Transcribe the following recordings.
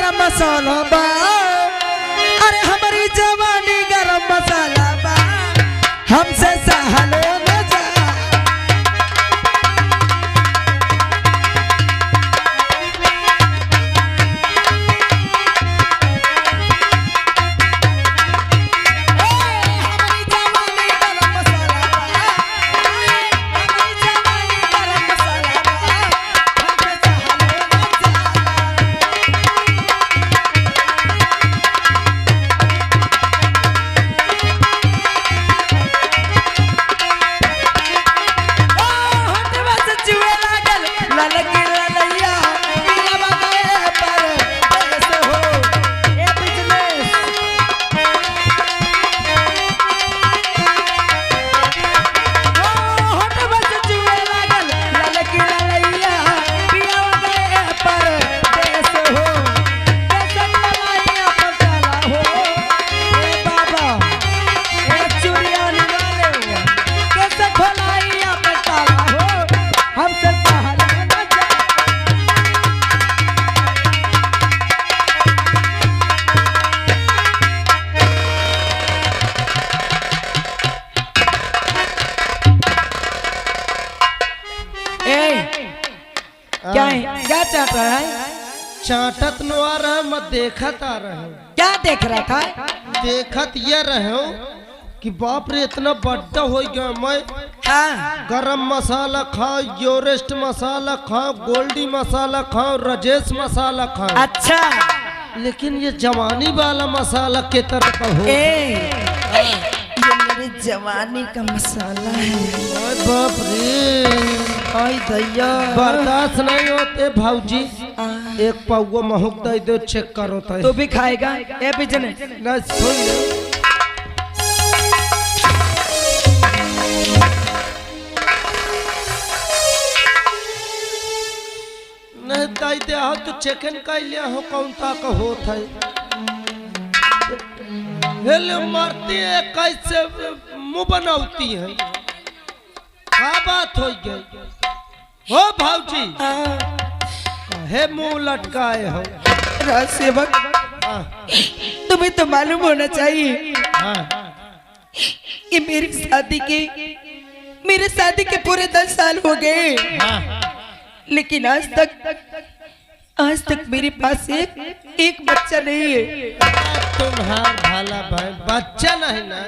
गरम मसाला बा, अरे हमारी जवानी गरम मसाला बा, हमसे सहलो न जा। क्या चाट रहा है? चाटत न आ रहा, मैं देखत आ रहा हूँ। क्या देख रहा था? देखत ये रहे हो कि बाप रे इतना बड़ा हो गया। मैं हाँ। गरम मसाला खाओ, योरेस्ट मसाला खाओ, गोल्डी मसाला खाओ, राजेश मसाला खाओ। अच्छा, लेकिन ये जवानी वाला मसाला के तरह का हो। ये मेरी जवानी का मसाला है। ओए बाप रे, आई दैया, बर्दाश्त नहीं होते भाऊजी। एक पाउआ महूक दे दो, चेक करो तो। तू भी खाएगा? ए बिजने ना सुन ले। नहीं दाई दे हो तो चिकन का लिया हो, कौन ता का होता है। हेले मारती है कैसे मुंह बनाती है। क्या बात हो गई हो भाऊजी? हे मुंह लटकाए हो। सेवक, तुम्हें तो मालूम होना चाहिए। ये मेरे शादी के पूरे 10 साल हो गए। लेकिन आज तक मेरे पास एक बच्चा नहीं है। तुम्हारा भाला भाई, बच्चा नहीं ना?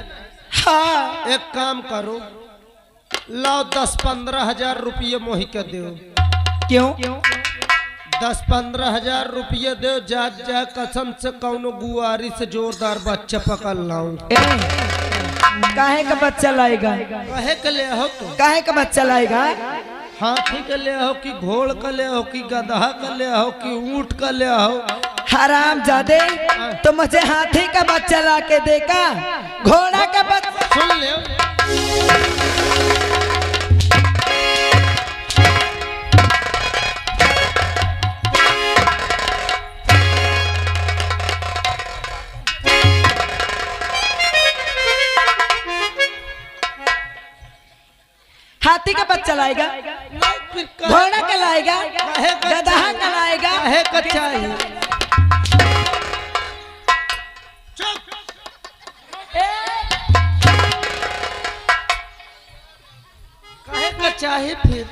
हाँ। एक काम करो, लाओ 10-15 हजार रुपये मोहि के दो। क्यों? 10-15 हजार रुपये दो, जा कसम से कौनो गुआरी से जोरदार बच्चा पकड़ लाऊं। काहे का बच्चा लाएगा? कहे के ले हो तो? काहे का बच्चा लाएगा? हाथी के ले हो कि घोड़ का ले हो कि गधा का ले हो कि ऊंट का ले हो? हराम जादे, तो मुझे हाथी का बच्चा ला के देगा, घोड़ा का बच्चा। सुन ले, हाथी का बच्चा लाएगा, घोड़ा का लाएगा, गधा का लाएगा। कहे का चाहिए? कहे का चाहिए फिर?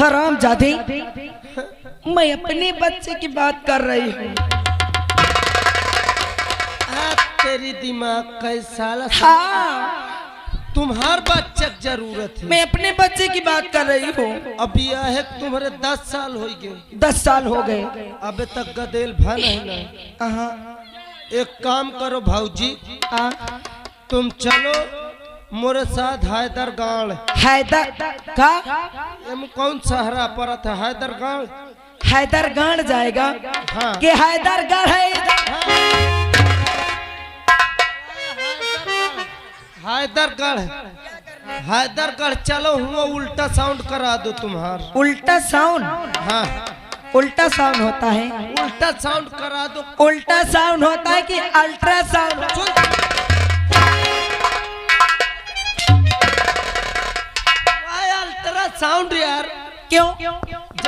हराम जादे, मैं अपने बच्चे की बात कर रही हूँ। तेरी दिमाग कैसा? हाँ, तुम्हार बच्चे की जरूरत है। मैं अपने बच्चे की बात कर रही हूँ। अभी है तुम्हारे 10 साल हो गए। 10 साल हो गए, अबे तक गदेल भन है ना। एक काम करो भाऊजी, तुम चलो मोरे साथ हैदरगाड़। हैदर का? कौन शहरा पड़त है? हैदरगाड़। हैदरगढ़ जाएगा? हाँ। कि हैदरगढ़ है? हैदरगढ़। हैदरगढ़ चलो, हुआ उल्टा साउंड करा दो तुम्हार। उल्टा साउंड? हाँ, उल्टा साउंड होता है? उल्टा साउंड करा दो। उल्टा साउंड होता है कि अल्ट्रासाउंड? अल्ट्रा साउंड यार। क्यों?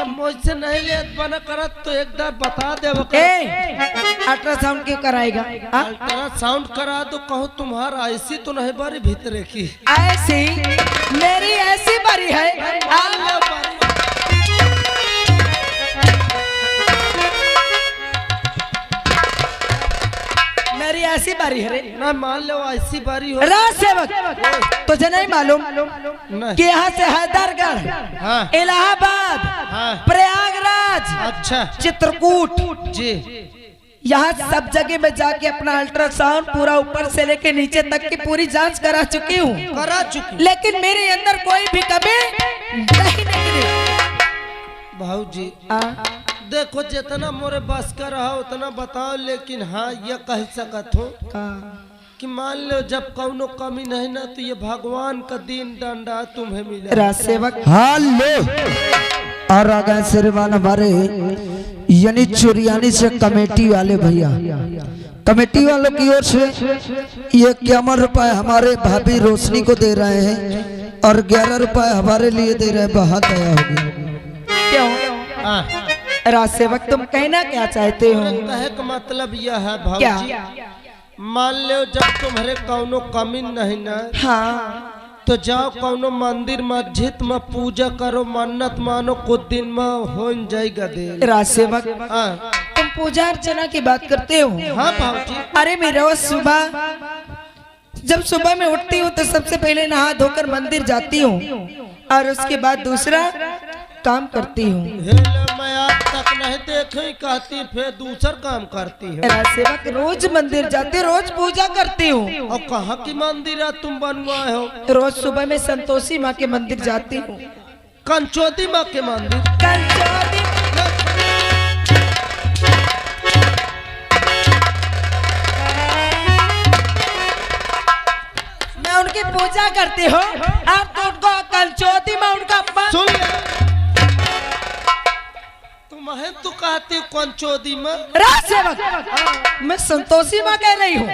जब मुझसे नहीं ले बना करत तो एक बार बता दे अल्ट्रासाउंड क्यों कराएगा? अल्ट्रासाउंड करा दो कहो तुम्हारा ऐसी तो नहीं बारी भीतरे की ऐसी मेरी ऐसी बारी है। मेरी ऐसी बारी है रे। ना मान लो ऐसी बारी हो। राज सेवक तुझे नहीं मालूम कि यहाँ से हैदरगढ़, हाँ। इलाहाबाद, हाँ। प्रयागराज, अच्छा चित्रकूट जी, यहाँ सब जगह में जाके अपना अल्ट्रासाउंड पूरा ऊपर से लेके नीचे तक की पूरी जांच करा चुकी हूँ, करा चुकी, लेकिन मेरे अंदर कोई भी कमी नहीं निकली। भाऊजी देखो जितना मोरे बस का रहा उतना बताओ, लेकिन हाँ ये कह सकत हो कि मान लो जब कौनो कमी नहीं ना तो ये भगवान का दिन दंडा तुम्हें मिले। राज सेवक हेलो और आगे श्रीमान हमारे यानी चुरियानी से कमेटी वाले भैया, कमेटी वालों की ओर से ये 51 रुपए हमारे भाभी रोशनी को दे रहे हैं और 11 रुपए हमारे लिए दे रहे हैं। बहुत दया होगी। क्यों राज सेवक तुम कहना क्या चाहते हो? कहे का मतलब यह है भाऊजी, मान लो जब तुम्हारे कौनो कमी नहीं ना, हाँ तो जाओ कौनो मंदिर मस्जिद में पूजा करो, मन्नत मानो, कुछ दिन में हो जाएगा दे। राज सेवक हाँ तुम पूजा अर्चना की बात करते हो? हाँ भाऊजी। अरे मैं रोज सुबह जब सुबह में उठती हूँ तो सबसे पहले नहा धोकर मंदिर जाती हूँ और उसके बाद दूसरा काम करती हूँ। मैं आज तक नहीं देखी, कहती फिर दूसरा काम करती है। राज सेवक रोज मंदिर जाती, रोज पूजा करती हूँ। और कहाँ की मंदिर है तुम बनवाए हो? रोज सुबह में संतोषी माँ के मंदिर जाती हूँ। कंचोदी माँ के मंदिर? कंचोदी मैं उनकी पूजा करती हूँ और तो उनको कंचोदी में उनका सुन तुम्हें तो कहती हूँ कंचोदी में। राज सेवक मैं संतोषी माँ कह रही हूँ।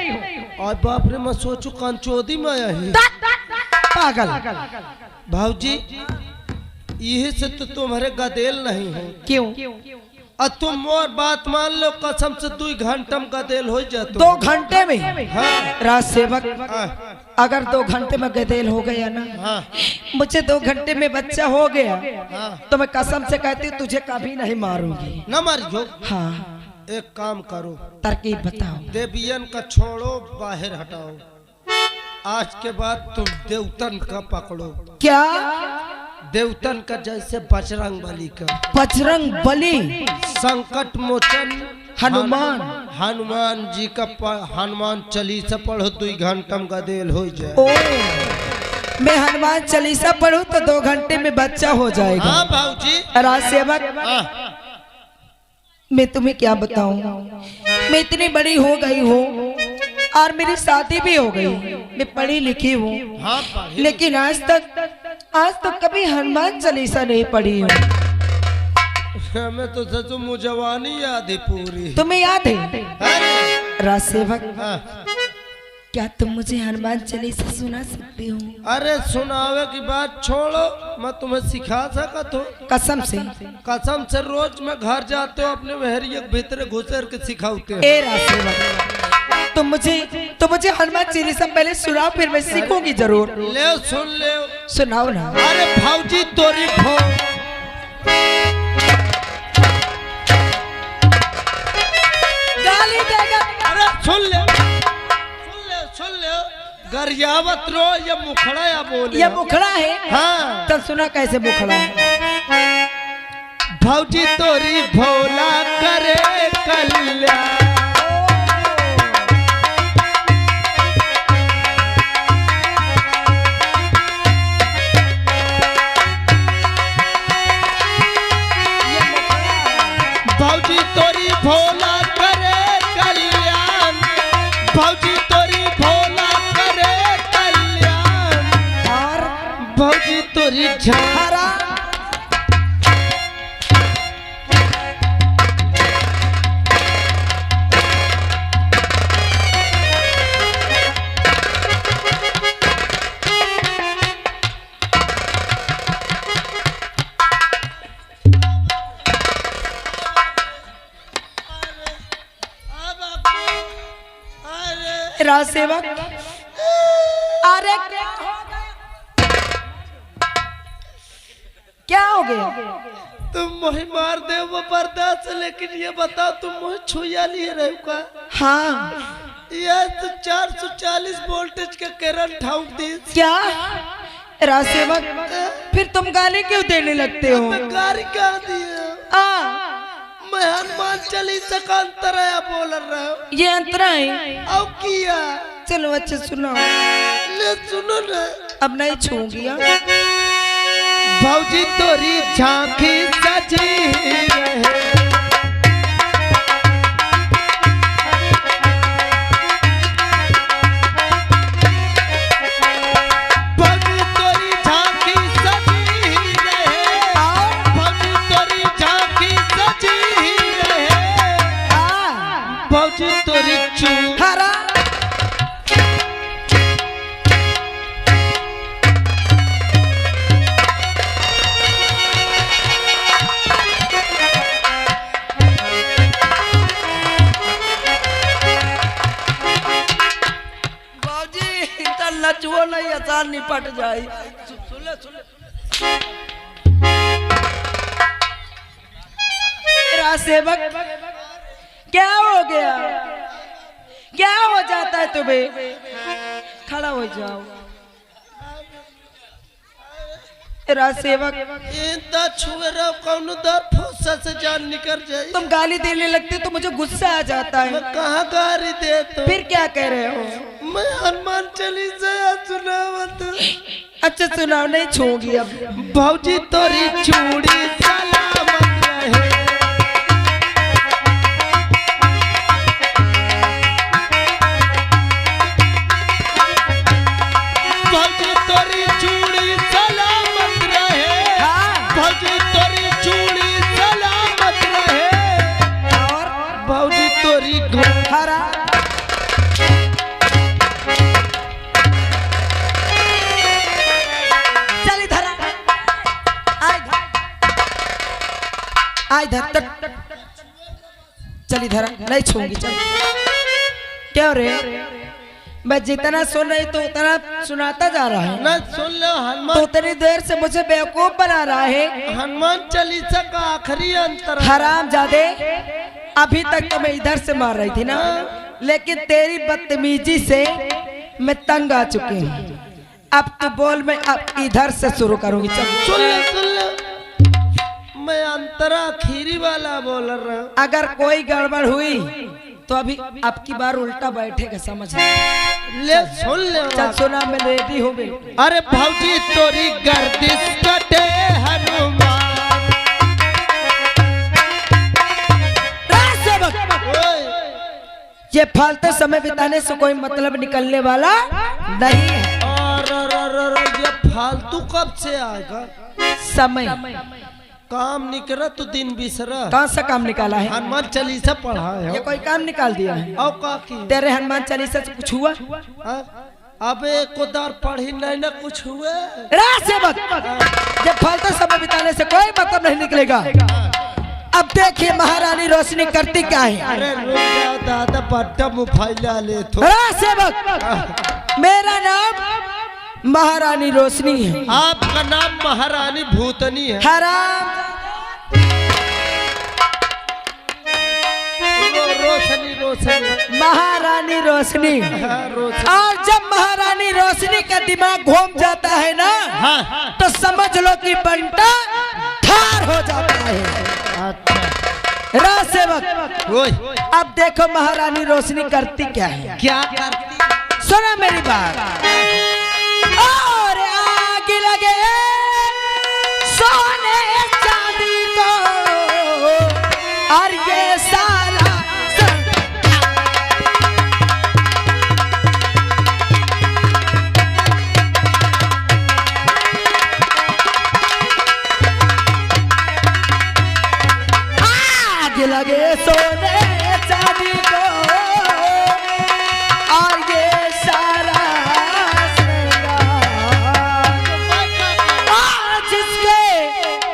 और बाप रे मैं सोचू कंचोदी में यही पागल भाऊजी, यही से तो तुम्हारे गदेल नहीं हो। क्यों? और तुम मोर बात मान लो कसम से 2 घंटा में गदेल हो जाते। 2 घंटे में? हाँ। राज सेवक हाँ। अगर 2 घंटे में गदेल हो गया ना, हाँ। मुझे 2 घंटे में बच्चा हो गया, हाँ। तो मैं कसम से कहती हूँ तुझे कभी नहीं मारूंगी। न मारियो। हाँ एक काम करो, तरकीब बताओ। देवियन का छोड़ो, बाहर हटाओ। आज के बाद तुम देवतन का पकड़ो। क्या? देवतन का जैसे बजरंग बली का। बजरंग बली? संकट मोचन हनुमान? हनुमान जी का हनुमान चालीसा पढ़ो, 2 घंटा में गदेल हो जाए। ओ मैं हनुमान चालीसा पढ़ूं तो 2 घंटे में बच्चा हो जाएगा? हाँ भाऊजी। राज सेवक मैं तुम्हें क्या बताऊं, मैं इतनी बड़ी हो गई हूँ और मेरी शादी भी हो गई, मैं पढ़ी लिखी हूँ, हाँ, लेकिन आज तक कभी हनुमान चालीसा नहीं पढ़ी हूँ। हमें तो सचो मुझवानी याद है पूरी। तुम्हें याद है? राज सेवक क्या तुम मुझे हनुमान चालीसा सुना सकते हो? अरे सुनावे की बात छोड़ो, मैं तुम्हें सिखा सकत हूँ। कसम से? कसम से रोज मैं घर जाते हो अपने महरिया के भीतर घुसर के सिखाते हो। ए राज सेवक तुम मुझे हनुमान चालीसा पहले सुनाओ, फिर मैं सीखूंगी जरूर। ले सुन ले, सुनाओ ना। अरे भाऊजी तोरी भो गाली देगा। अरे सुन ले गरियावत रो, ये मुखड़ा या बोले? ये मुखड़ा है? हाँ। तब सुना कैसे मुखड़ा है। भाऊजी तोरी भोला करे कल्याण, भाऊजी तोरी भोला करे कल्याण, भाऊजी तोरी भोला करे कल्याण, और भाऊजी तोरी हरा राज सेवक, अरे क्या हो गया? तुम मुझे मार दे वो बर्दाश्त, लेकिन ये बताओ तुम मुझे छुआ लिए रहे हो का? हाँ यह तो 440 वोल्टेज का करंट ठाउक दी। क्या राज सेवक, फिर तुम गाली क्यों देने लगते हो? मैं गाड़ी क्या दिया? मैं हनुमान चालीसा का अंतराया बोल रहा हूँ। ये अंतरा है। अब किया चलो अच्छा सुनो। ले सुनो ना। अब नहीं छूंगी। भौजी तोरी झांकी सजी रहे, भौजी तोरी झांकी सजी रहे, भौजी तोरी झांकी सजी रहे, भौजी तोरी हरा नचुओ नहीं आसान निपट जाए। राज सेवक, क्या हो गया? क्या हो जाता है तुम्हें? खड़ा हो जाओ। राज सेवक, छुए रहो कौन दर फुस्सा से जान निकल जाए। तुम गाली देने लगते तो मुझे गुस्सा आ जाता है। मैं कहाँ गाली दे तो? फिर क्या कह रहे हो? मैं हनुमान चालीसा सुनावत। अच्छा सुनाओ, नहीं छूंगी अब। भौजी तोरी चूड़ी सलामत रहे, भौजी तोरी चूड़ी सलामत रहे, भौजी तोरी चूड़ी सलामत रहे, और भौजी तोरी हरा आई धर तक चली धरा, नहीं छूंगी। चल क्या रे, मैं जितना सुन रही तो उतना सुनाता जा रहा है। ना सुन लो तो हनुमान, उतनी देर से मुझे बेवकूफ बना रहा है। हनुमान चालीसा का आखिरी अंतर। हराम जादे, अभी तक तो मैं इधर से मार रही थी ना, लेकिन तेरी बदतमीजी से मैं तंग आ चुकी हूँ। अब तो बोल, मैं अब इधर से शुरू करूंगी। चल सुन लो, मैं अंतरा खीरी वाला बोल रहा हूँ। अगर कोई गड़बड़ हुई तो अभी आपकी बार उल्टा बैठेगा, समझ ले सुन ले। चल सुना, मैं रेडी हूँ बे। अरे भौजी तोरी गर्दिश कटे हनुमान, ये फालतू समय बिताने से कोई मतलब निकलने वाला नहीं है। और ये फालतू कब से आएगा? समय काम निकला तो दिन बिसरा। कौन सा काम निकाला है? हनुमान चालीसा पढ़ा है। ये कोई काम निकाल दिया है? और का की तेरे हनुमान चालीसा से कुछ हुआ? अबे कोदार पढ़ी नहीं ना कुछ हुआ। जब फालतू समय बिताने से कोई मतलब नहीं निकलेगा। अब देखिए महारानी रोशनी करती क्या है। अरे रुक जाओ दादा, बट्टा मुफाइला ले तो। सेवक, मेरा नाम महारानी रोशनी है। आपका नाम महारानी भूतनी है। हराम रोशनी रोशनी महारानी रोशनी। रोशनी। और जब महारानी रोशनी का दिमाग घूम जाता है ना, तो समझ लो कि बंटा ठार हो जाता है। राज सेवक, अब देखो महारानी रोशनी करती क्या है। क्या करती? सुना मेरी बात। और आग लगे सोने चांदी को, और ये सारा आग लगे सोने चांदी को, और ये सारा जिसके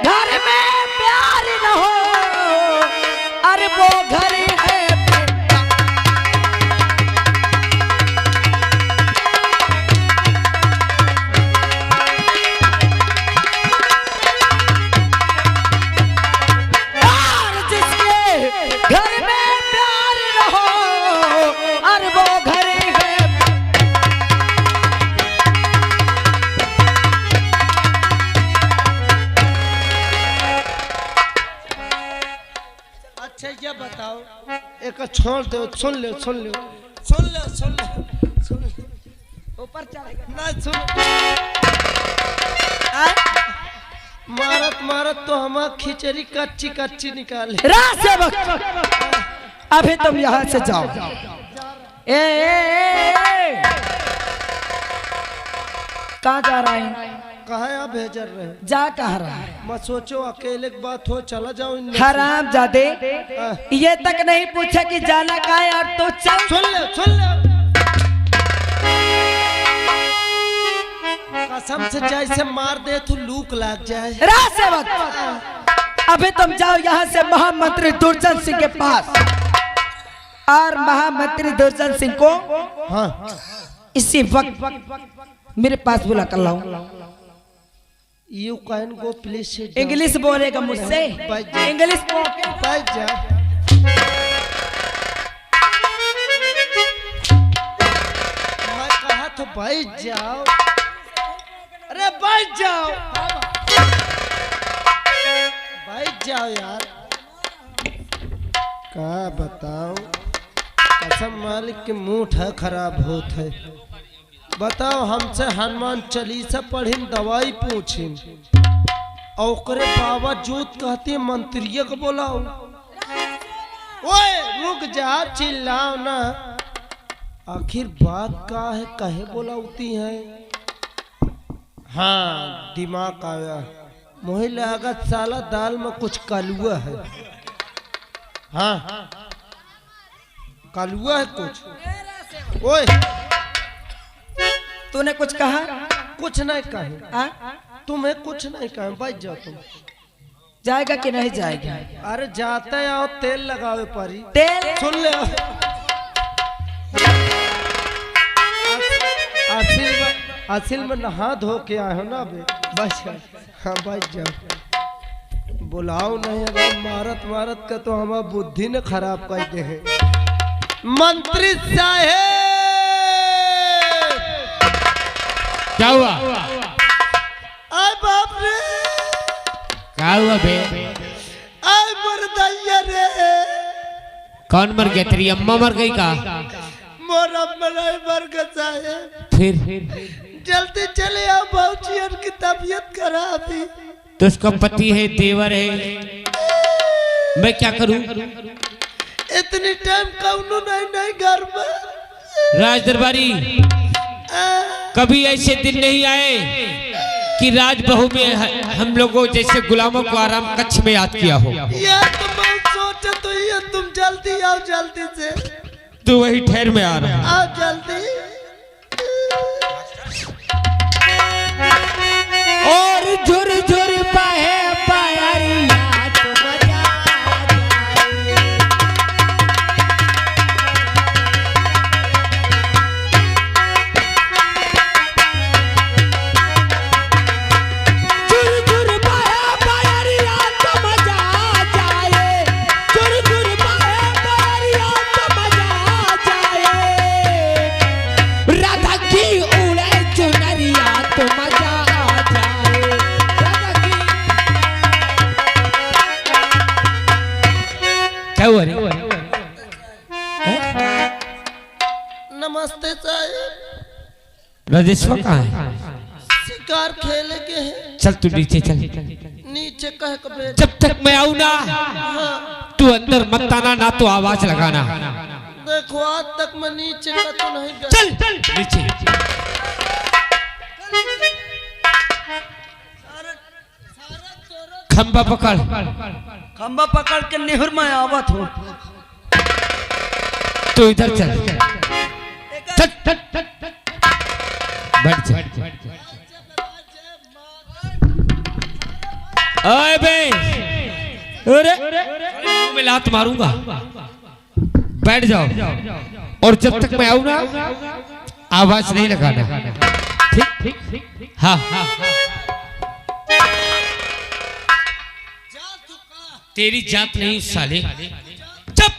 घर में प्यार न हो, अरे वो घर है। भैया बताओ एक छोड़ दो सुन ले सुन ले सुन ले सुन ले सुन ले ऊपर चढ़ेगा ना सुन मारत मारत तो हम खिचड़ी कच्ची कच्ची निकाले रासेवक अभी तुम यहाँ से जाओ ए कहाँ जा रहा है कहा आप भेजर रहे जा कहाँ रहा है मैं सोचो अकेले की बात हो चला जाओ हराम जादे ये तक नहीं पूछा कि जाना कहाँ है और तो चल सुन ले कसम से जैसे मार दे तो लूक लग जाए रासेवक अभी तुम जाओ यहाँ से महामंत्री दुर्जन सिंह के पास और महामंत्री दुर्जन सिंह को हाँ इसी वक्त मेरे पास बुला कर लाऊं you can go please English बोलेगा मुझसे इंग्लिश बैठ जा मैं कहा तो बैठ जाओ अरे बैठ जाओ बैठ जाओ यार क्या बताओ कसम मालिक के मुंह है खराब होत है बताओ हमसे हनुमान चालीसा पढ़िन दवाई पूछिन औकरे बावजूद कहती मंत्रियों को बोलाओ ओए रुक जा चिल्लाओ ना आखिर बात का है कहे बोलाती है हाँ दिमाग आया मोहे लगा साला दाल में कुछ कलुआ है हाँ कलुआ है कुछ ओए तूने कुछ कहा कुछ नहीं कहे तुम्हें कुछ नहीं कहे बैठ जाओ तुम जाएगा कि नहीं जाएगा अरे जाते आओ तेल लगावे परी तेल सुन ले असिल में नहा धो के आए हो ना बे बस हाँ बैठ जाओ बुलाओ नहीं अगर मारत मारत का तो हमारा बुद्धि ने खराब कर दे है मंत्री साहेब क्या हुआ आय बाप रे क्या हुआ बे आय मर दैया रे कौन मर गया तेरी अम्मा मर गई का मोर अम्मा नहीं मर गया साहेब फिर जल्दी चले आओ बाबूजी की तबीयत खराब है तो उसका पति है देवर है मैं क्या करूं इतनी टाइम कौनो नहीं घर में राज दरबारी कभी ऐसे दिन नहीं आए कि राजबहू में हम लोगों जैसे गुलामों को आराम कक्ष में याद किया हो यार तुम सोचा तो ये तुम जल्दी आओ जल्दी से तो वही ठहर में आ रहा आओ जल्दी और झुर झुर पाए पायरिया तो मजा नमस्ते साहब राजेश्वर कहाँ है शिकार खेले के हैं चल तू नीचे चल नीचे कह के जब तक मैं आऊं ना तू अंदर मत आना ना तो आवाज लगाना देखो आज तक मैं नीचे का तो नहीं गया चल नीचे खंबा पकड़ खंबा पकड़ के नेहर में आवत हो तू इधर चल चल बैठ ओए बे अरे मुंह में लात मारूंगा बैठ जाओ और जब तक मैं आऊं ना आवाज नहीं लगाना ठीक हाँ तेरी जात नहीं साले चुप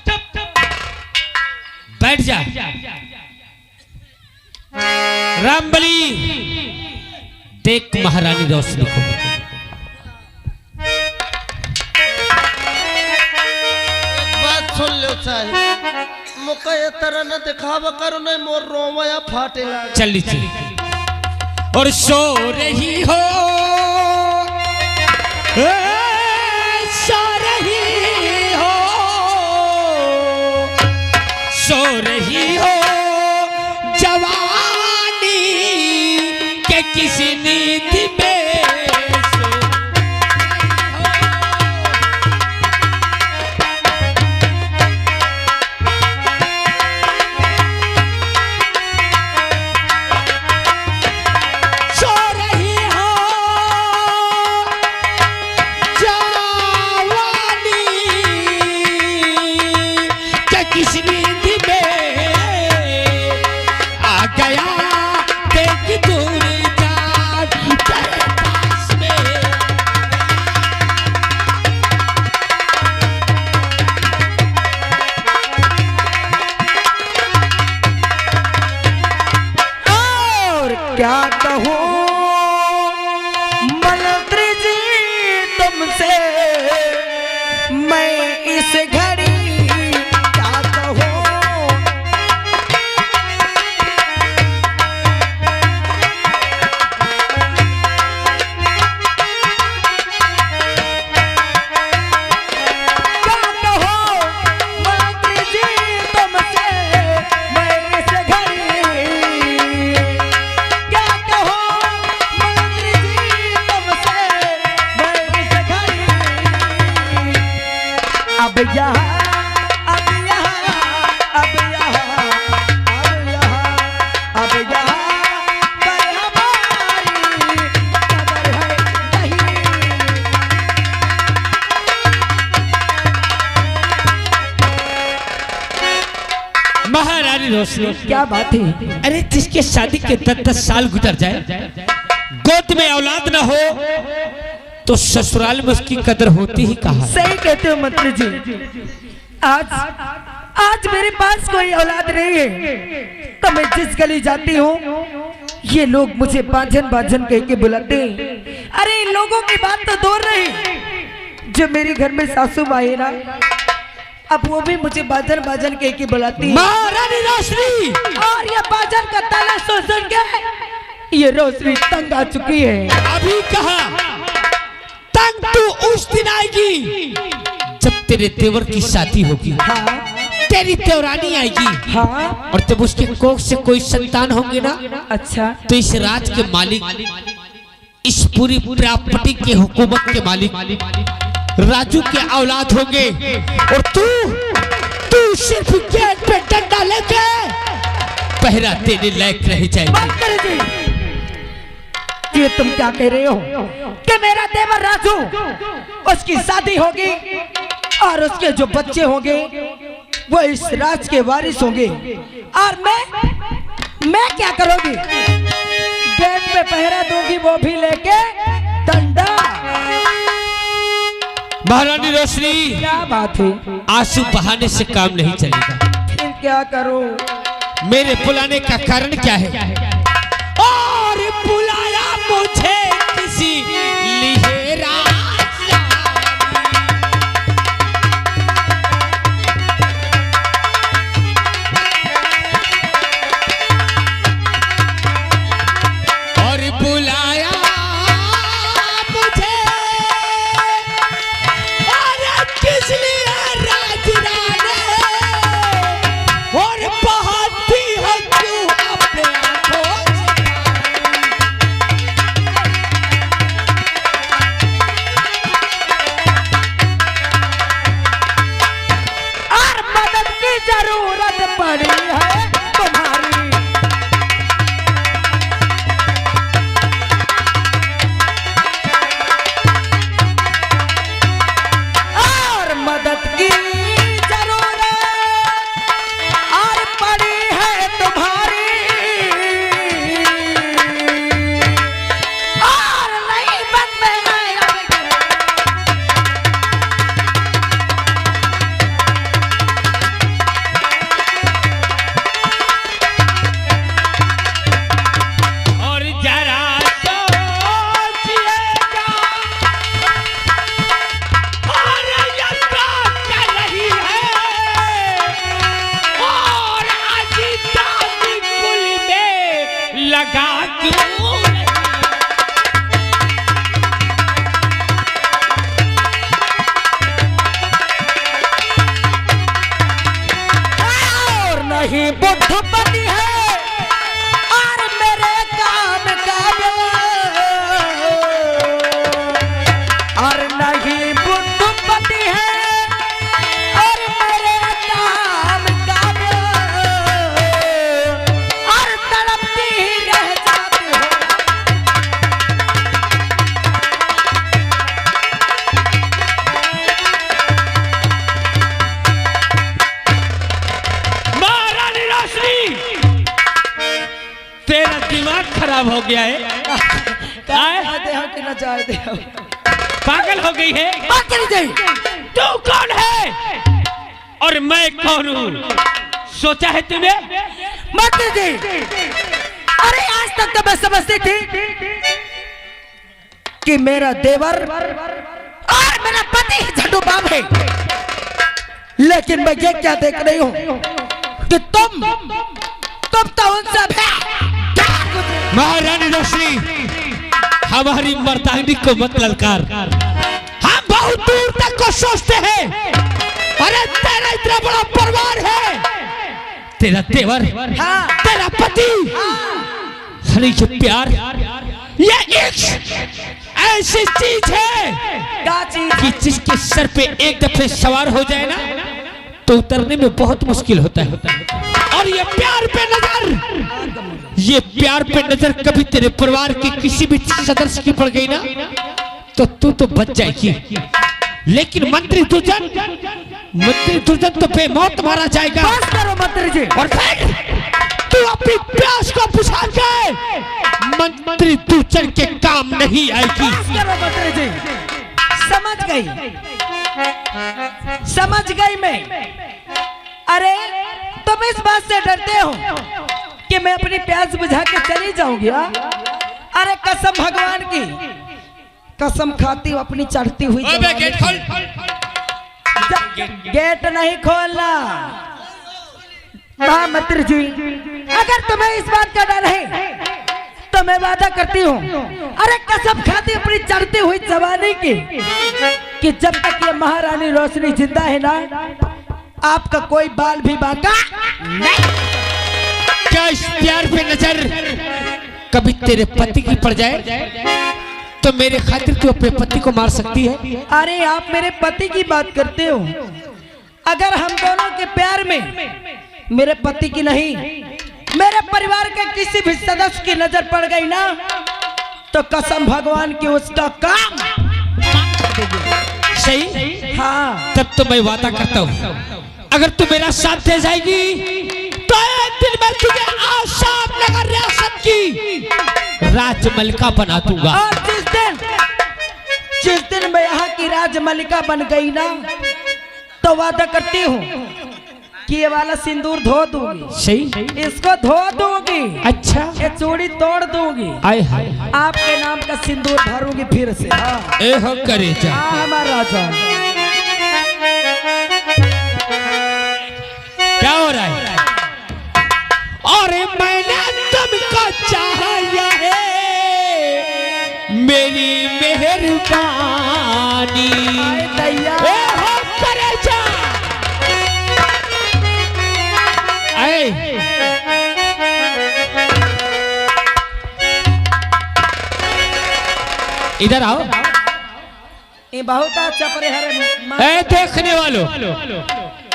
बैठ जा रामबली देख महारानी रोशनी को बात सुन लो साहब मुका ये तरह न दिखावा करो नहीं मोर रोवया फाटे लगा चली चली और सो रही हो सो रही हो सो रही हो जवानी के किसी नींद में क्या कहूँ मंत्री जी तुमसे मैं इस घड़ी क्या कहूँ अब यहाँ अब यहाँ अब यहाँ अब यहाँ अब यहाँ पर हमारी कदर है नहीं। महारानी रोशनी क्या बात है? अरे जिसके शादी के 10-10 साल गुजर जाए गोद में औलाद ना हो तो ससुराल में उसकी कदर होती ही कहाँ। सही कहते हो मंत्री जी। आज आज मेरे पास कोई औलाद नहीं है तो मैं जिस गली जाती हूँ ये लोग मुझे बाजन बाजन कह के बुलाते हैं। अरे इन लोगों की बात तो दूर रही, जो मेरे घर में सासू माँ है ना अब वो भी मुझे बाजन बाजन कह के बुलाती है। महारानी रोशनी और ये बाजन का ताला सुन के ये रोशनी तंग आ चुकी है। अभी कहा तंग तू उस दिन आएगी जब तेरे देवर की शादी होगी। हाँ तेरी देवरानी आएगी। हाँ और जब उसके कोख से कोई संतान होंगे ना अच्छा तो इस राज के मालिक इस पूरी प्रॉपर्टी के हुकूमत के मालिक राजू के औलाद होंगे और तू सिर्फ गेट पे डंडा लेके पहरा देने लायक रह जाएगी। ये तुम क्या कह रहे हो कि मेरा देवर राजू उसकी शादी होगी और उसके जो बच्चे होंगे वो इस राज के वारिस होंगे और मैं क्या करूंगी? गेट पे पहरा दूंगी वो भी लेके डंडा। महारानी रोशनी क्या बात है? आंसू बहाने से काम नहीं चलेगा। फिर क्या करूं? मेरे बुलाने का कारण क्या है? और बुलाया मुझे किसी लिए राजा और बुलाया मुझे और किस लिए राजरानी और बहाती है क्यों अपने आंखों जरूरत पड़ी है तुम्हारी। और मदद की जरूरत और पड़ी है तुम्हारी और नहीं बन में नहीं बुद्धपति है और मेरे काम का और नहीं बुद्धपति है और मेरे काम का और तड़पती ही रह जाती हो। महारानी रोशनी, तेरा दिमाग खराब हो गया है। चाहते हो कि न चाहते हो, पागल हो गई है। तू कौन है और मैं कौन हूँ, सोचा है तूने? मंत्री जी, अरे आज तक तो मैं समझती थी कि मेरा देवर और मेरा पति झंडू बाम है, लेकिन मैं ये क्या देख रही हूँ कि तुम तो उनसे भी। महारानी रोशनी, हमारी मर्दानी को मत ललकार। हम बहुत दूर तक को सोचते हैं। अरे तेरा इतना बड़ा परिवार है, तेरा देवर, हाँ। तेरा पति, अरे ये प्यार, ये इश्क ऐसी चीज है क्या चीज? कि जिसके सर पे एक दफे सवार हो जाए ना तो उतरने में बहुत मुश्किल होता है। और ये प्यार पे नजर कभी तेरे परिवार के किसी भी सदस्य की पड़ गई ना तो तू तो बच जाएगी, लेकिन मंत्री दुर्जन तो बेमौत मारा जाएगा। बस करो मंत्री जी। और फिर तू अपनी प्यास को बुझा के मंत्री दुर्जन के काम नहीं आएगी। बस करो मंत्री जी, समझ गई मैं। अरे तुम इस बात से डरते हो कि मैं अपनी प्यास बुझा के चली जाऊंगी? अरे कसम भगवान की कसम खाती हूँ अपनी चढ़ती हुई जवानी गेट खोल। गेट नहीं खोलना। हाँ मंत्री जी, अगर तुम्हें इस बात का डर है तो मैं वादा करती हूँ, अरे कसम खाती अपनी चढ़ती हुई जवानी की कि जब तक ये महारानी रोशनी जिंदा है ना आपका कोई बाल भी बांका नहीं। क्या इस प्यार पे नजर कभी तेरे पति की पड़ जाए तो मेरे खातिर तू अपने पति को मार सकती है? अरे आप मेरे पति की बात करते हो, अगर हम दोनों के प्यार में मेरे पति की नहीं मेरे परिवार के किसी भी सदस्य की नजर पड़ गई ना तो कसम भगवान की उसका काम। सही? हाँ। तब तो मैं वादा करता हूँ, अगर तू मेरा साथ दे जाएगी तो एक दिन मैं तुझे आसाम नगर रियासत की राजमलिका बना दूंगा। और जिस दिन मैं यहाँ की राजमलिका बन गई ना तो वादा करती हूँ कि ये वाला सिंदूर धो दूंगी। सही? इसको धो दूंगी। अच्छा। ये चूड़ी तोड़ दूंगी। आए हाय, आपके नाम का सिंदूर भरूंगी फिर से। हाँ। ए हो करे जा। हमारा राजा। क्या हो रहा है? अरे मैंने तुमको चाहा है मेरी मेहरबानी। दैया। ए हो करे जा। इधर आओ। ये बहुत अच्छा परिहर। ए देखने वालों,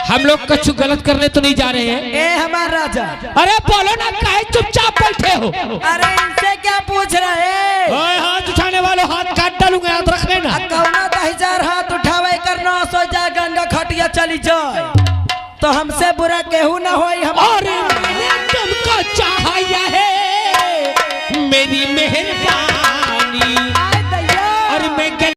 हम लोग कछु गलत करने तो नहीं जा रहे हैं। ए हमारा राजा। अरे बोलो ना, काहे चुपचाप बैठे हो? अरे इनसे क्या पूछ रहे हैं? ओए हाथ उठाने वालों, हाथ काट डालूंगा, याद रख लेना। कौना 10,000 हाथ उठावे करना सो जा गंगा खटिया चली जाए तो हमसे बुरा केहू ना होई। हम और